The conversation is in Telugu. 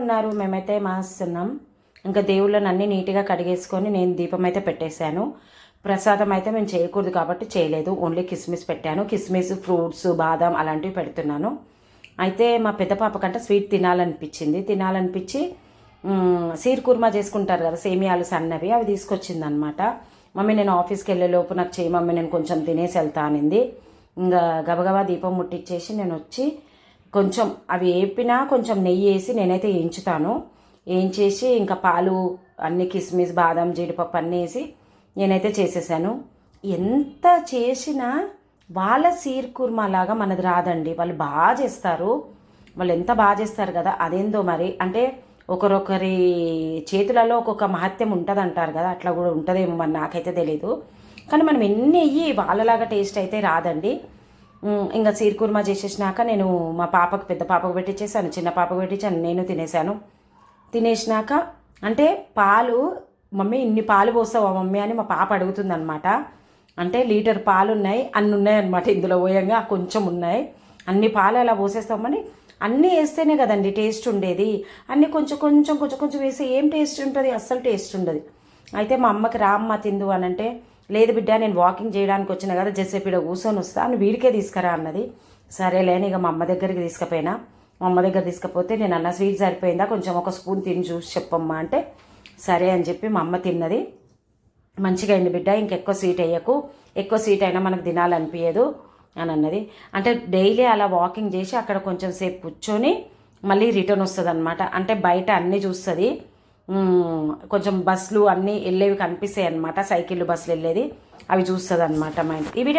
ఉన్నారు. మేమైతే మాస్తున్నాం. ఇంకా దేవుళ్ళని అన్నీ నీట్గా కడిగేసుకొని నేను దీపం అయితే పెట్టేశాను. ప్రసాదం అయితే మేము చేయకూడదు కాబట్టి చేయలేదు. ఓన్లీ కిస్మిస్ పెట్టాను. కిస్మిస్, ఫ్రూట్స్, బాదం అలాంటివి పెడుతున్నాను. అయితే మా పెద్ద పాప కంటే స్వీట్ తినాలనిపించి సీర్ కుర్మా చేసుకుంటారు కదా, సేమియాలు సన్నవి, అవి తీసుకొచ్చిందనమాట. మమ్మీ నేను ఆఫీస్కి వెళ్ళే లోపు నాకు చేయి మమ్మీ, నేను కొంచెం తినేసి వెళ్తా అనింది. ఇంకా గబగబా దీపం ముట్టించేసి నేను వచ్చి కొంచెం అవి వేపినా కొంచెం నెయ్యి వేసి నేనైతే వేయించుతాను. వేయించేసి ఇంకా పాలు అన్ని కిస్మిస్, బాదం, జీడిపప్పు అన్నీ వేసి నేనైతే చేసేసాను. ఎంత చేసినా వాళ్ళ సీర్ కుర్మా లాగా మనది రాదండి. వాళ్ళు బాగా చేస్తారు. వాళ్ళు ఎంత బాగా చేస్తారు కదా, అదేందో మరి. అంటే ఒకరొకరి చేతులలో ఒక్కొక్క మహత్యం ఉంటుంది అంటారు కదా, అట్లా కూడా ఉంటుందేమో మరి, నాకైతే తెలీదు. కానీ మనం ఎన్ని అయ్యి వాళ్ళలాగా టేస్ట్ అయితే రాదండి. ఇంకా సీర్ కుర్మా చేసేసినాక నేను మా పాపకు, పెద్ద పాపకు పెట్టించేసాను, చిన్న పాపకు పెట్టించాను, నేను తినేసాను. తినేసినాక అంటే పాలు, మమ్మీ ఇన్ని పాలు పోస్తావా మమ్మీ అని మా పాప అడుగుతుందనమాట. అంటే లీటర్ పాలు ఉన్నాయి, అన్ని ఉన్నాయి అనమాట. ఇందులో పోయంగా కొంచెం ఉన్నాయి, అన్ని పాలు అలా పోసేస్తామని. అన్నీ వేస్తేనే కదండి టేస్ట్ ఉండేది. అన్నీ కొంచెం కొంచెం కొంచెం కొంచెం వేస్తే ఏం టేస్ట్ ఉంటుంది? అస్సలు టేస్ట్ ఉండదు. అయితే మా అమ్మకి రామ్మ తిందు అని అంటే, లేదు బిడ్డ నేను వాకింగ్ చేయడానికి వచ్చిన కదా, జసేపు ఇక్కడ కూర్చొని వస్తా అని వీడికే తీసుకురా అన్నది. సరేలేని ఇక మా అమ్మ దగ్గరికి తీసుకుపోయినా. మా అమ్మ దగ్గర తీసుకపోతే నేను అన్న స్వీట్ సరిపోయిందా, కొంచెం ఒక స్పూన్ తిని చూసి చెప్పమ్మా అంటే సరే అని చెప్పి మా అమ్మ తిన్నది. మంచిగా అయింది బిడ్డ, ఇంకెక్కువ స్వీట్ వేయకు, ఎక్కువ స్వీట్ అయినా మనకు తినాలనిపించదు అని అన్నది. అంటే డైలీ అలా వాకింగ్ చేసి అక్కడ కొంచెం సేపు కూర్చొని మళ్ళీ రిటర్న్ వస్తుంది అనమాట. అంటే బయట అన్నీ చూస్తుంది. కొంచెం బస్సులు అన్నీ వెళ్ళేవి కనిపిస్తాయి అనమాట, సైకిళ్ళు బస్సులు వెళ్ళేది అవి చూస్తుంది అనమాట మా ఇంటి. ఈ వీడియో